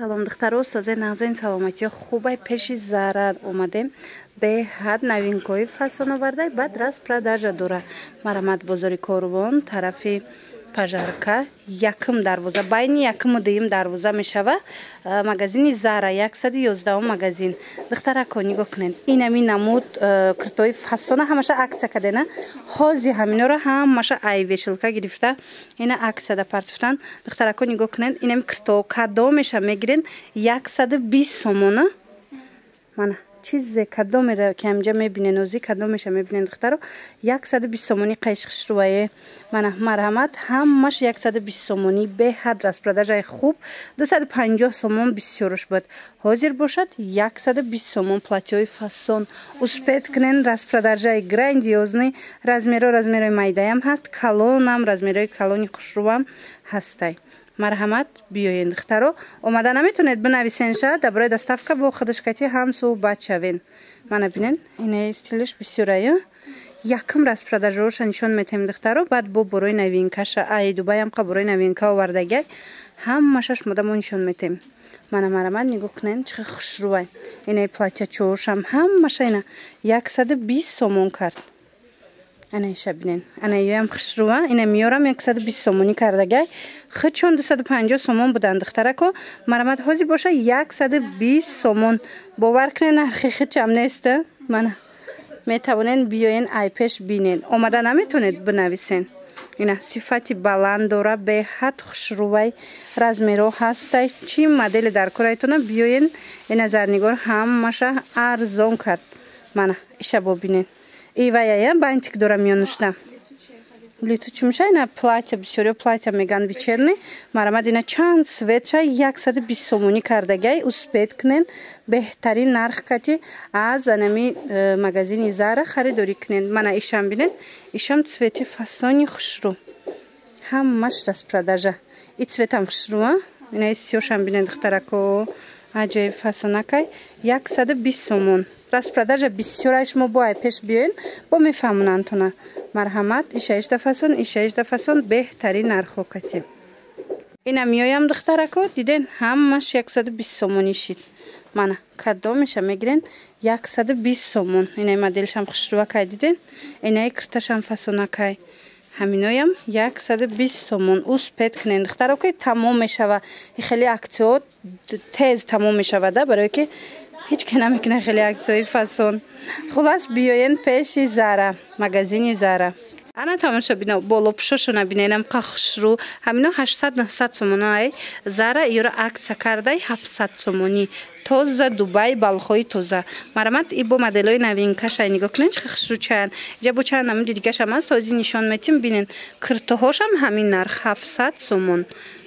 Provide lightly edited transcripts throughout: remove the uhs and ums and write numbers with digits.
салом духтаро соза нағзаин саломатиё хубай пеши Zara омадем беҳад новинкои фасон овардай баъд распродажа дора марамат бозори Корвон тарафи пажарка якм дарвоза байни якму дуюм дарвоза мешава магазини Zara 111 магазин духтарако нигоҳ кунед инами намуд куртои фасона ҳамаша акция кардена ҳози ҳаминора ҳамаша айвешилка гирифта ина акцияда партифтан духтарако нигоҳ кунед инами курто кадом меша мегирен 120 сомона мана чизе кадомеро ки амҷа мебинен ози кадомеша мебинен духтаро 120 сомони қайшқишрувае мана марҳамат ҳамаш 120 сомони беҳад распродажаи хуб 250 сомон бисёрош буд ҳозир бошад 120 сомон платьёи фасон успед кунен распродажаи грандиозни размерои майдаям ҳаст калонам размерои калони хушрувам ҳастай марҳамат биёен духтаро омада наметонед бинависен ша дар бораи доставка бо худашкати ҳам суҳбат шавен мана бинен ина стилиш бисёрая якм распродажаоша нишон метем духтаро баъд бо борои новинкаша ай дубайам қа борои новинка овардагай ҳамашаш модамо нишон метем мана марҳамат нигоҳ кунен чӣ хушрувай инаи платьячоошам ҳамаша ина 120 сомон кард ана иша бинен ана ёям хушрува ина миёрам 120 сомонӣ кардагай хичон 250 сомон будан духтарако марҳамат ҳозир боша 120 сомон бовар кунен нархи хичам неста мана метавонен биёен айпеш бинен омада наметонед бинависен ина сифати баланд дора беҳад хушрувай размеро ҳастай чӣ модели дар корайтона биёен ина зарнигор ҳамаша арзон кард мана иша бо бинен иваяя бантик дора миёнушта летучи меша ина платья бисёриё платья меган вечерни марҳамат ина чанд светша 120 сомонӣ кардагай успед кунен беҳтарин нарх кати аз анами магазини Zara харидорӣ кунен мана ишам бинен ишам цвети фасони хушру ҳамаш распродажа и цветам хушрува ина сиёшам бинен духтарако аҷоиб фасонакай 120 сомон распродажа бисёрай шумо бо айпеш биёен бо мефаҳмонантона марҳамат ишаишда фасон беҳтарин нархо кати ина миёям духтарако диден ҳамаш 120 сомонӣ шид мана кадомеша мегирен 120 сомон инаи моделшам хушрувакай диден инаи курташам фасонакай ҳаминоям 120 сомон успед кунен духтароки тамом мешава хеле аксиё тез тамом мешавада барое ки ҳеҷ ки намекунад хеле аксиёи фасон хулас биёен пеши Zara магазини Zara ана тамоша бина болопӯшошона биненам қа хушру ҳамино 800-900 сомонай Zara иёра акция кардай 700 сомонӣ тоза Дубай балхои тоза марҳамат и бо моделои новинкаша нигоҳ кунен чӣ хушру чаян ҷа бо чаян намуди дигашам аст ҳозир нишон метим бинен куртоҳошам ҳамин нарх 700 сомон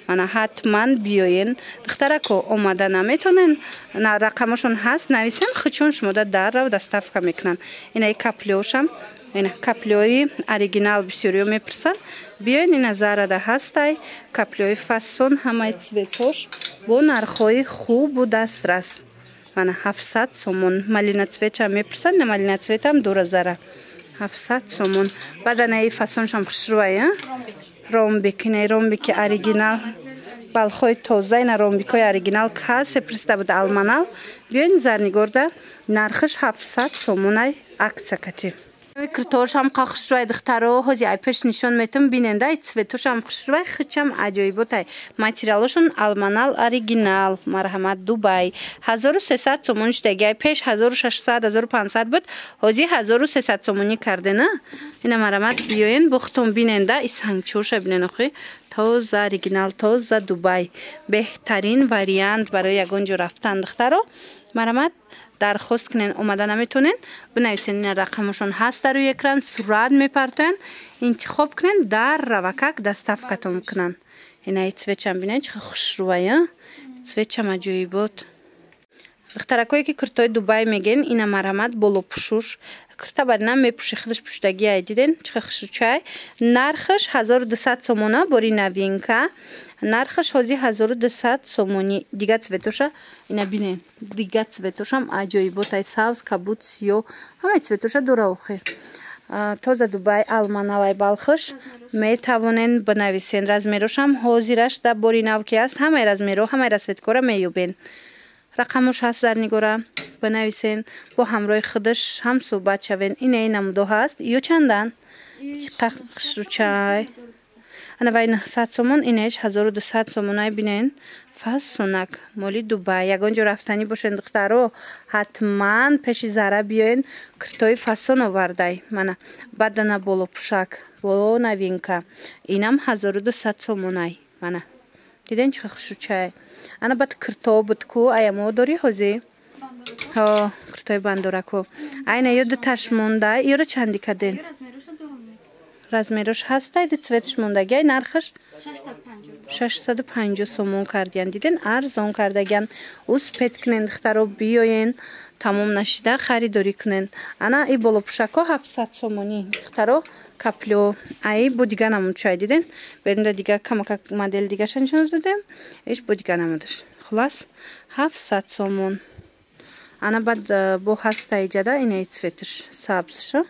мана ҳатман биёен духтарако омада наметонен рақамошон ҳаст нависен хичон шумода даррав доставка мекунанд инаи каплёшам ина каплёи оригинал бисёриё мепурсанд биёен ина Zara-да ҳастай каплёи фасон ҳамаи цветош бо нархҳои хубу дастрас мана 700 сомон малина цветшам мепурсанд ина малина цветам дора Zara 700 сомон баъд анаи фасоншам хушрувая ромбик инаи ромбики оригинал балхои тоза ина ромбикои оригинал касе пурсида буд алманал биёин зарнигорда нархиш 700 сомонай акция кати куртоошам қа хушрувай духтаро ҳози айпеш нишон метам биненда и цветошам хушрувай хичам аҷоиботай материалошон алманал оригинал марҳамат Дубай 1300 сомон шудаги айпеш 1600-1500 буд ҳозир 1300 сомонӣ кардена ина марҳамат биёен бухтон биненда и сангчоша бинен охи тоза оригинал тоза Дубай беҳтарин вариант барои ягон ҷо рафтан духтаро марҳамат дархост кунен омада наметонен бинависен ина рақамошон ҳаст дар рӯи экран сурат мепартоян интихоб кунен дар равакак доставкатон мекунанд инаи цветшам бинен чӣ хушрувая цветшам аҷоибот духтаракое ки куртои Дубай мегӯен ина марҳамат болопӯшуш курта бар ина мепӯши худаш пӯшидагӣ ай диден чӣ хушручай нархиш 1200 сомона бори новинка нархиш ҳозир 1200 сомонӣ дига цветоша ина бинен дига цветошам аҷоиботай савз кабуд сиёҳ ҳамаи цветоша дора охир тоза Дубай алманалай балхиш метавонен бинависен. Размерошам ҳозираш дар бори нав ки аст ҳамаи размеро ҳамаи расветкора меёбен. рақамош ҳаст дар нигора бинависен, бо ҳамроҳи худаш ҳам суҳбат шавен. Инаи намудо ҳаст ё чандан қашручай ана вай 900 сомон, инаиш 1200 сомонай бинен. фасонак моли Дубай. Ягон ҷо рафтанӣ бошен духтаро ҳатман пеши Зара биёен куртои фасон овардай. Мана бадана болопӯшак бо новинка. Инам 1200 сомонай. Мана диден чӣ хушучай. Ана бад курто будку аямо дори ҳози? Ҳо, куртои бандораку. Айна ё дуташ мондай, ёро чанди каден? размерош ҳастай ду цветш мондагай нархаш 650 сомон кардиян. Диден арзон кардаган. Успед кунен духтаро биёен тамом нашида харидорӣ кунен. Ана и болопӯшако 700 сомонӣ духтаро каплё. Ай бо дига намуд чай диден. Беринда дига камака модель дигаша нишон додем. Иш бо дига намудаш. Хулас 700 сомон. Ана бад бо ҳастай ҷада инаи цветш сабзша.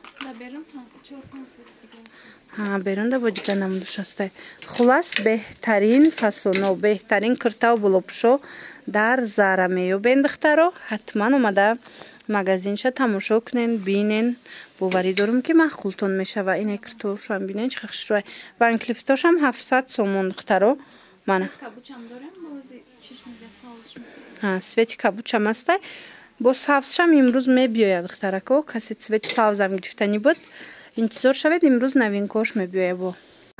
берунда бо дига намудаш ҳастай. Хулас беҳтарин фасоно, беҳтарин куртау болопӯшо дар Зара меёбен духтаро. ҳатман омада магазинша тамошо кунен, бинен. боварӣ дорум ки маъқултон мешава. Инаи куртошам бинен чӣ хушрӯй. банклифтошам 700 сомон духтаро. Мана свети кабучам ҳастай. бо савзшам имрӯз мебиёяд духтарако. касе цвети савзам гирифтанӣ буд, интизор шавед, имрӯз новинкош мебиёя бо.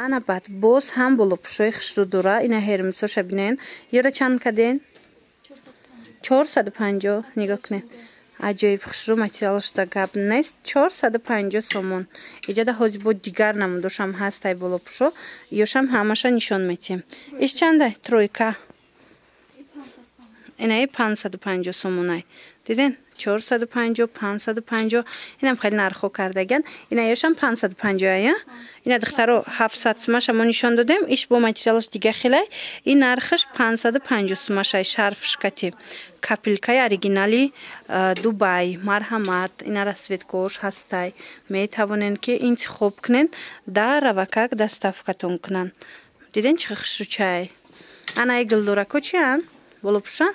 ана бад боз ҳам болопӯшои хушрӯ дора. ина ҳермисоша бинен. ёра чанд каден? 450. нигоҳ кунед. аҷоиб хушрӯ материалашда гап нест. 450 сомон. иҷада ҳози бо дигар намудошам ҳастай болопӯшо. ёшам ҳамаша нишон метиҳем. иш чандай? тройка. инаи 550 сомонай. диден 450 550. инам хеле нархо кардаган. ина ёшам 550 ая. ина духтаро 700 сумаша мо нишон додем. иш бо материалаш дига хелай. ин нархаш 550 сумашай. шарфшкати капилкаи оригинали Дубай. марҳамат. ина расветкош ҳастай. метавонен ки интихоб кунен дар равакак доставкатон кунан. диден чӣ хушрӯчай. ана гулдорако чиан? болопӯшан?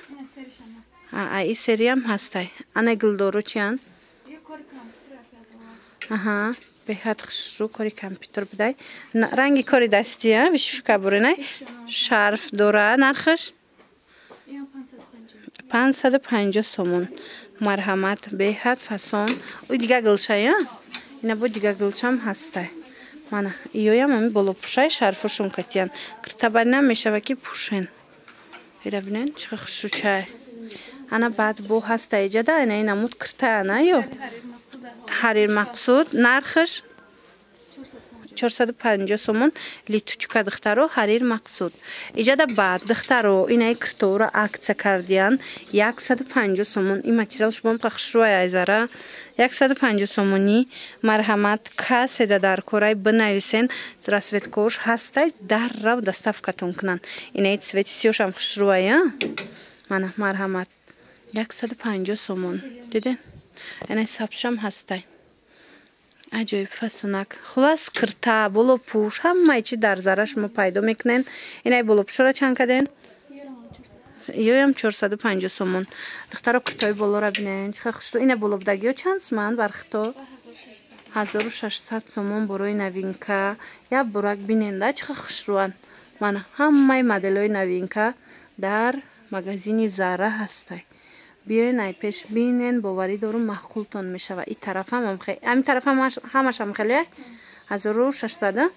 и сериям ҳастай. ана гулдоро чиан? аҳа беҳад хушрӯ кори компютер будай. ранги кори дастӣ вишифка буринай. шарф дора. нархаш 550 сомон. марҳамат. беҳад фасон. ӯ дига гулшая? ина бо дига гулшам ҳастай. мана иёям ами болопӯшаи шарфошон катиян. киртабаринам мешава ки пӯшен. ира бинен чӣ хушрӯчай. ана баъд бо ҳастай ҷада ина инамуд киртаана ё ҳарир мақсуд. нархаш 450 сомон. литучка духтаро ҳарир мақсуд. иҷада баъд духтаро инаи кирторо акция кардиян 150 сомон. ин материалш бомқа хушрӯай айзара. 150 сомонӣ. марҳамат. каседа дар корай бинависен. расветкош ҳастай. даррав доставкатон кунан. инаи цвети сиёшам хушрӯай. мана марҳамат. 150 сомон. диден инаи сабзшам ҳастай. аҷоиб фасонак. хулас кирта болопӯш ҳамаи чи дар Зара шумо пайдо мекунен. инаи болопӯшора чанд каден? ёям 450 сомон. духтаро куртои болора бинен чӣ хушрӯ. ина болобдагиё чанд суманд бархито? 1600 сомон борои новинка. як бурак биненда чӣ хушрӯан. мана ҳамаи моделҳои новинка дар магазини Зара ҳастай. биёен ай пеш бинен. боварӣ дорум маъқултон мешава. ин тарафам ами тарафам ҳамашам хеле 1600.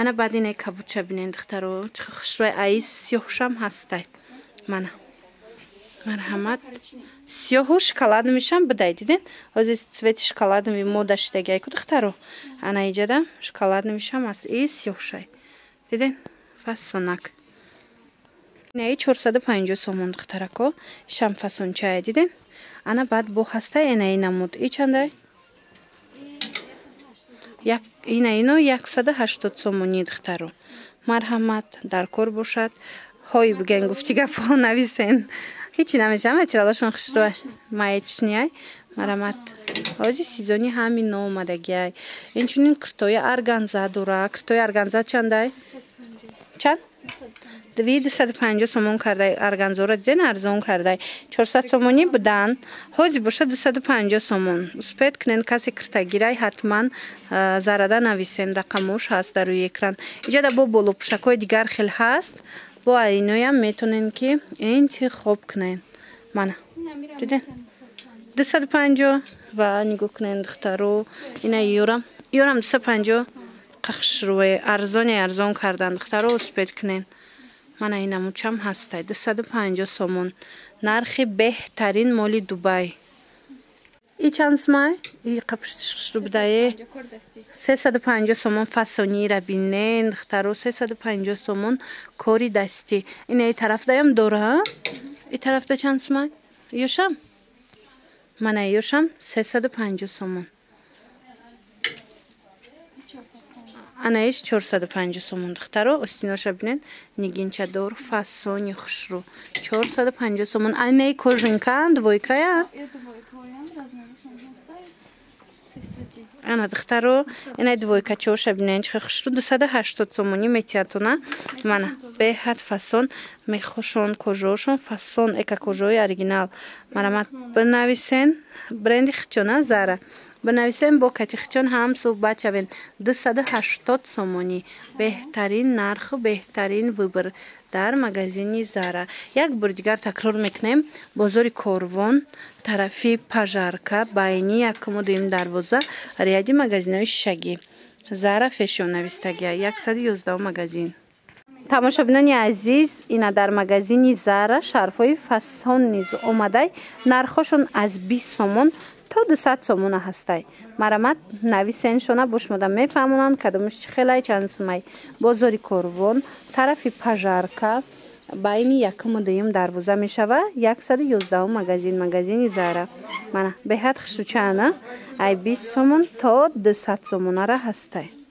ана баъд инаи кабуча бинен духтаро чӣ хушрӯй. аи сиёҳшам ҳастай. мана марҳамат. сиёҳу шоколадовишам бидай. диден ҳозир цвети шоколадови мода шидагай ку духтаро. ана иҷада шоколадовишам аст. и сиёҳшай. диден фасонак. инаи 450 сомон духтарако. ишам фасончая. диден ана баъд бо ҳастай инаи намуд. и чандай? инаино 180 сомонӣ духтаро. марҳамат. дар кор бошад. ҳой буген гуфти гапҳо нависен. هیچی نمیشه مترالاشون خشروه مایچنیای مرامت آجی سیزونی همین نو اومدگی اینچنین کرتوی ارگانزا دورا کرتوی ارگانزا چنده چند 250 سومون کرده ارگانزا را دیدن ارزون کرده 400 سومونی بودن حاجی باشه 250 سومون سپید کنین کسی کرتگیرای حتما زراده نویسین رقموش هست در روی اکران اینجا با بولو پوشکای دیگر خیلی هست با اینوی هم میتونین که این چی خوب کنین منه دیدین 250 و نگو کنین دخترو اینه یورم 250 قخش روی ارزون کردن دخترو سپید کنین من این موچم هسته 250 سومون نرخی بهترین مالی دوبای ای چند سمای؟ ای قبشتش رو بدایه 350 سومون فسونی را بینین دخترو 350 سومون کاری دستی این ای طرف دایم دوره ها ای طرف دا چند سمای؟ یوشم من ایوشم 350 سومون انایش 450 سومون دخترو استیناش بینین نگینچه دور فاسونی خوش رو 450 سومون اینه کожинка двойка я انا دخترو اینه двойка چوش بینین چه خوش رو 280 سومونی میتیاتونا من به حد فاسون میخوشون کожошون فاسون اکا کожоی оригинал مرامت بنویسین برند خچونا زارا بنویسین با کتیخچون هم صحبت شوین 280 سومونی بهترین نرخ و بهترین ویبر در مگزینی زارا یک بار دیگر تکرار میکنیم بازار کاروان طرفی پاژارکا بینی یکم و دویم دروازه ریادی مگزینای شگی زارا فشن نویستگی 111 مگزین тамошобинони азиз ина дар магазини зара шарфҳои фасон низ омадай нархошон аз 20 сомон то 200 сомона ҳастай марамат нависеншона бошмода мефаҳмонанд кадомиш чи хелай чансмай бозори корвон тарафи пажарка байни якому дуюм дарвоза мешава 111 магазини зара мана беҳад хушучана ай 20 сомон то 200 сомонара ҳастай